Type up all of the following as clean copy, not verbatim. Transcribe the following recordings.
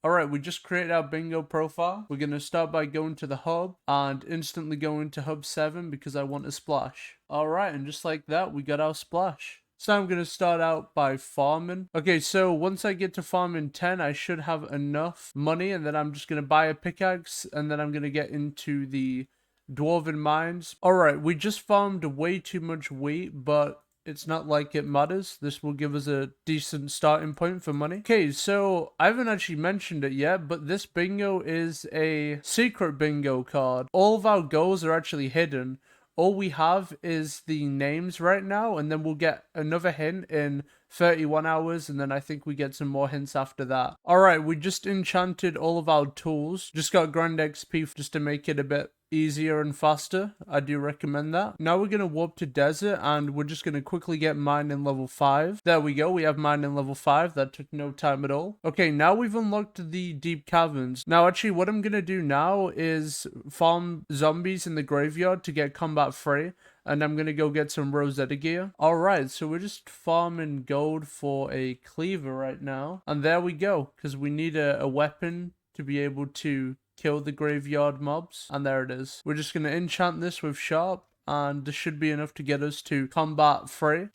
Alright, we just created our bingo profile. We're going to start by going to the hub and instantly go into hub 7 because I want a splash. Alright, and just like that, we got our splash. So I'm going to start out by farming. Okay, so once I get to farming 10, I should have enough money, and then I'm just going to buy a pickaxe, and then I'm going to get into the Dwarven mines. Alright, we just farmed way too much wheat, but it's not like it matters. This will give us a decent starting point for money. Okay, so I haven't actually mentioned it yet, but this bingo is a secret bingo card. All of our goals are actually hidden. All we have is the names right now, and then we'll get another hint in 31 hours, and then I think we get some more hints after that. Alright, we just enchanted all of our tools. Just got grand XP just to make it a bit easier and faster. I do recommend that. Now we're going to warp to desert, and we're just going to quickly get mine in level 5. There we go, we have mine in level 5. That took no time at all. Okay, now we've unlocked the deep caverns. Now actually what I'm going to do now is farm zombies in the graveyard to get combat free, and I'm going to go get some Rosetta gear. Alright, so we're just farming gold for a cleaver right now. And there we go, because we need a weapon to be able to kill the graveyard mobs. And there it is. We're just going to enchant this with sharp, and this should be enough to get us to combat free.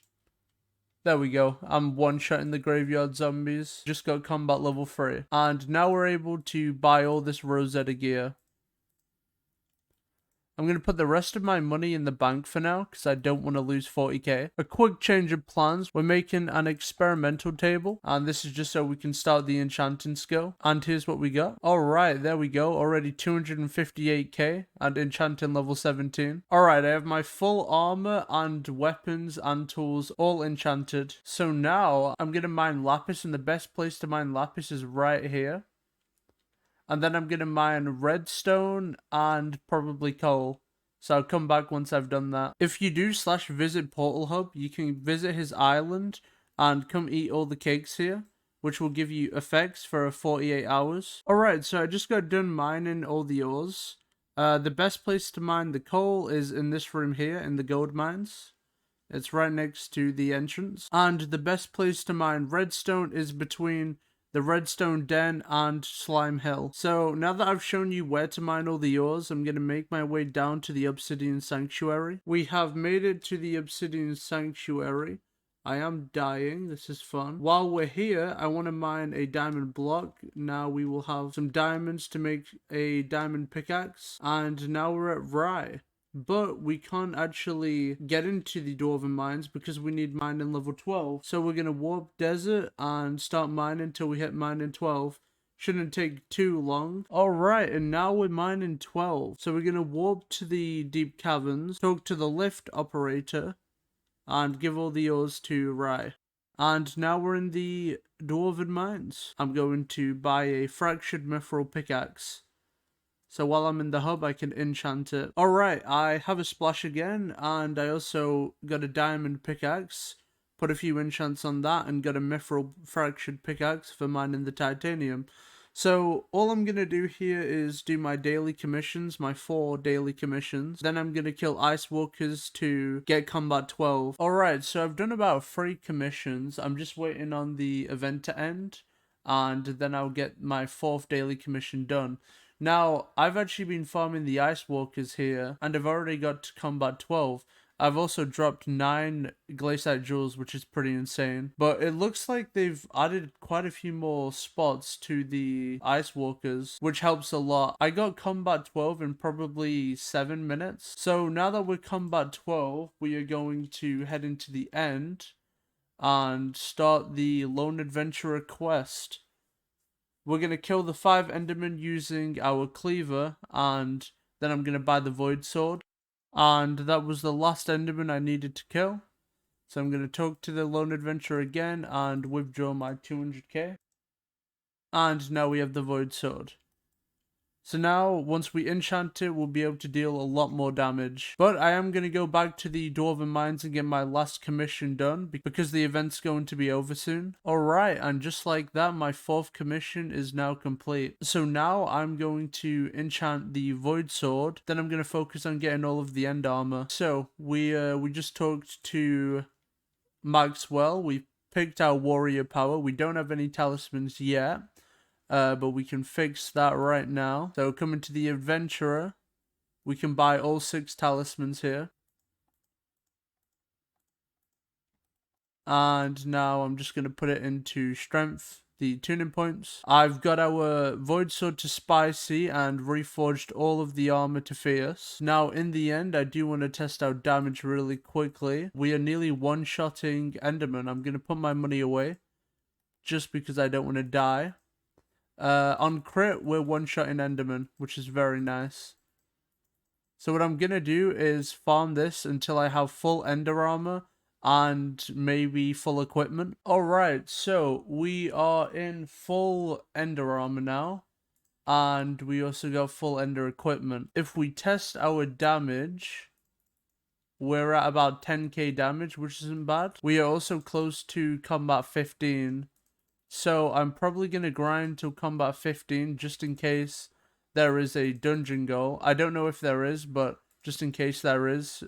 There we go. I'm one-shotting the graveyard zombies. Just got combat level 3. And now we're able to buy all this Rosetta gear. I'm going to put the rest of my money in the bank for now, because I don't want to lose 40k. A quick change of plans. We're making an experimental table, and this is just so we can start the enchanting skill. And here's what we got. Alright, there we go. Already 258k and enchanting level 17. Alright, I have my full armor and weapons and tools all enchanted. So now I'm going to mine lapis, and the best place to mine lapis is right here. And then I'm going to mine redstone and probably coal. So I'll come back once I've done that. If you do /visit Portal Hub, you can visit his island and come eat all the cakes here, which will give you effects for 48 hours. Alright, so I just got done mining all the ores. The best place to mine the coal is in this room here in the gold mines. It's right next to the entrance. And the best place to mine redstone is between the Redstone Den and Slime Hill. So now that I've shown you where to mine all the ores, I'm going to make my way down to the Obsidian Sanctuary. We have made it to the Obsidian Sanctuary. I am dying. This is fun. While we're here, I want to mine a diamond block. Now we will have some diamonds to make a diamond pickaxe. And now we're at Rye. But we can't actually get into the Dwarven mines because we need mining level 12. So we're going to warp desert and start mining until we hit mining 12. Shouldn't take too long. Alright, and now we're mining 12. So we're going to warp to the deep caverns, talk to the lift operator, and give all the ores to Rye. And now we're in the Dwarven mines. I'm going to buy a fractured mithril pickaxe. So while I'm in the hub, I can enchant it. Alright, I have a splash again, and I also got a diamond pickaxe. Put a few enchants on that, and got a mithril fractured pickaxe for mining the titanium. So all I'm going to do here is do my daily commissions, my 4 daily commissions. Then I'm going to kill ice walkers to get combat 12. Alright, so I've done about 3 commissions. I'm just waiting on the event to end, and then I'll get my 4th daily commission done. Now, I've actually been farming the Ice Walkers here, and I've already got to combat 12. I've also dropped 9 Glaciite Jewels, which is pretty insane. But it looks like they've added quite a few more spots to the Ice Walkers, which helps a lot. I got combat 12 in probably 7 minutes. So now that we're combat 12, we are going to head into the end and start the Lone Adventurer quest. We're going to kill the 5 Endermen using our cleaver, and then I'm going to buy the Void Sword. And that was the last Enderman I needed to kill. So I'm going to talk to the Lone Adventurer again and withdraw my 200k. And now we have the Void Sword. So now, once we enchant it, we'll be able to deal a lot more damage. But I am going to go back to the Dwarven Mines and get my last commission done, because the event's going to be over soon. Alright, and just like that, my 4th commission is now complete. So now I'm going to enchant the Void Sword, then I'm going to focus on getting all of the end armor. So, we just talked to Maxwell, we picked our warrior power, we don't have any talismans yet. but we can fix that right now. So coming to the adventurer, we can buy all 6 talismans here. And now I'm just going to put it into strength, the tuning points. I've got our void sword to spicy and reforged all of the armor to fierce. Now in the end, I do want to test out damage really quickly. We are nearly one-shotting Enderman. I'm going to put my money away just because I don't want to die. On crit, we're one-shotting Enderman, which is very nice. So what I'm going to do is farm this until I have full Ender armor and maybe full equipment. Alright, so we are in full Ender armor now. And we also got full Ender equipment. If we test our damage, we're at about 10k damage, which isn't bad. We are also close to combat 15. So I'm probably going to grind till combat 15 just in case there is a dungeon goal. I don't know if there is, but just in case there is,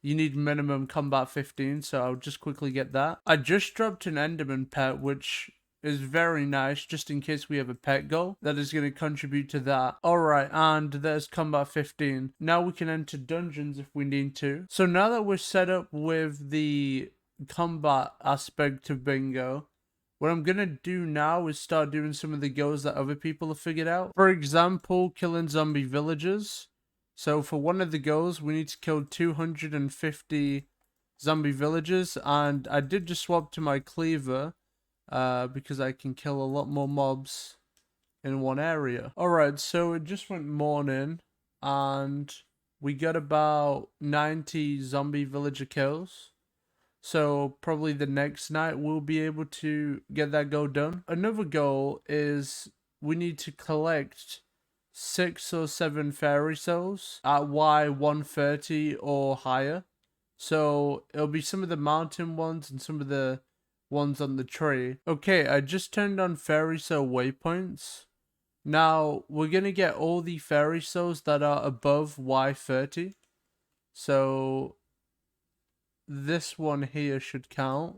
you need minimum combat 15, so I'll just quickly get that. I just dropped an Enderman pet, which is very nice, just in case we have a pet goal that is going to contribute to that. Alright, and there's combat 15. Now we can enter dungeons if we need to. So now that we're set up with the combat aspect of bingo, what I'm going to do now is start doing some of the goals that other people have figured out. For example, killing zombie villagers. So for one of the goals, we need to kill 250 zombie villagers. And I did just swap to my cleaver because I can kill a lot more mobs in one area. Alright, so it just went morning and we got about 90 zombie villager kills. So probably the next night we'll be able to get that goal done. Another goal is we need to collect 6 or 7 fairy souls at Y130 or higher. So it'll be some of the mountain ones and some of the ones on the tree. Okay, I just turned on fairy soul waypoints. Now we're gonna get all the fairy souls that are above Y30. So this one here should count.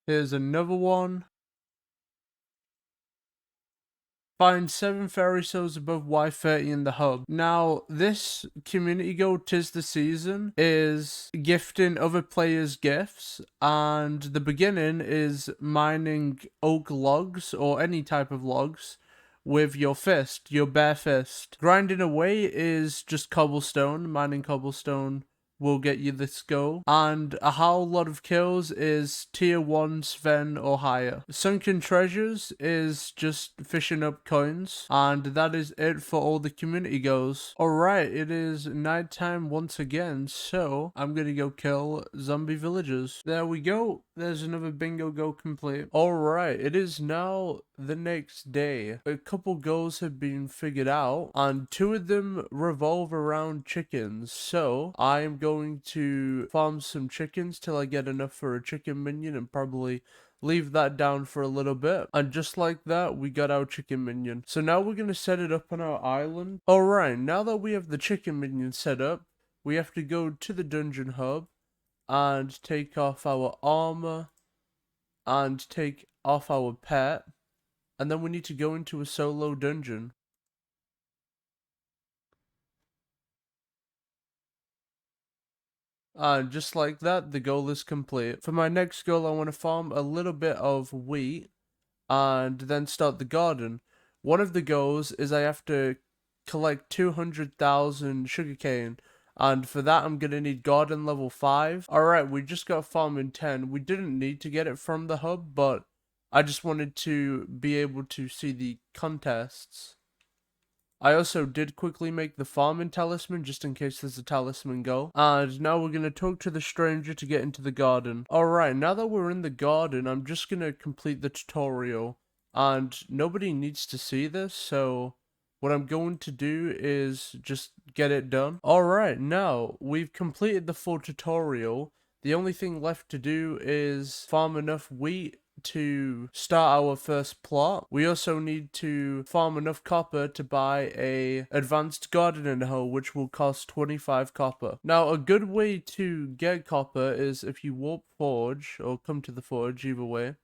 Here's another one. Find 7 fairy souls above Y30 in the hub. Now, this community goal, 'Tis the Season, is gifting other players gifts, and the beginning is mining oak logs, or any type of logs, with your fist, your bare fist. Grinding away is just cobblestone. Mining cobblestone will get you this goal. And a whole lot of kills is tier 1 Sven or higher. Sunken treasures is just fishing up coins. And that is it for all the community goals. Alright, it is nighttime once again. So I'm gonna go kill zombie villagers. There we go. There's another bingo goal complete. Alright, it is now the next day. A couple goals have been figured out, and 2 of them revolve around chickens. So I am going to farm some chickens till I get enough for a chicken minion and probably leave that down for a little bit. And just like that, we got our chicken minion. So now we're going to set it up on our island. Alright, now that we have the chicken minion set up, we have to go to the dungeon hub and take off our armor and take off our pet. And then we need to go into a solo dungeon. And just like that, the goal is complete. For my next goal, I want to farm a little bit of wheat and then start the garden. One of the goals is I have to collect 200,000 sugarcane. And for that, I'm going to need garden level 5. Alright, we just got farming 10. We didn't need to get it from the hub, but I just wanted to be able to see the contests. I also did quickly make the farming talisman just in case there's a talisman goal. And now we're going to talk to the stranger to get into the garden. Alright, now that we're in the garden, I'm just going to complete the tutorial. And nobody needs to see this, so what I'm going to do is just get it done. Alright, now we've completed the full tutorial. The only thing left to do is farm enough wheat to start our first plot. We also need to farm enough copper to buy a advanced gardening hoe, which will cost 25 copper. Now, a good way to get copper is if you warp forge, or come to the forge, either way.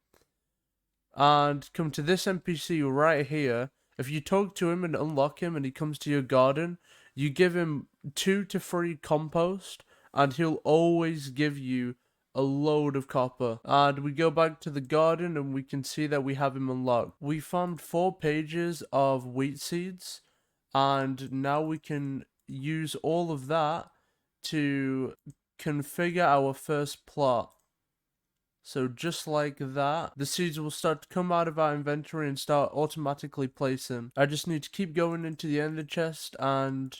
and come to this NPC right here. If you talk to him and unlock him and he comes to your garden, you give him 2 to 3 compost, and he'll always give you a load of copper. And we go back to the garden and we can see that we have him unlocked. We found 4 pages of wheat seeds, and now we can use all of that to configure our first plot. So just like that, the seeds will start to come out of our inventory and start automatically placing. I just need to keep going into the ender chest and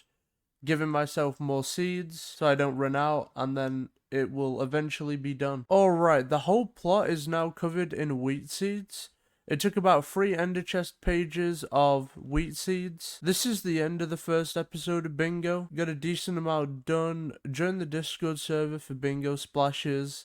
giving myself more seeds so I don't run out, and then it will eventually be done. Alright, the whole plot is now covered in wheat seeds. It took about 3 ender chest pages of wheat seeds. This is the end of the first episode of Bingo. Got a decent amount done. Join the Discord server for Bingo splashes.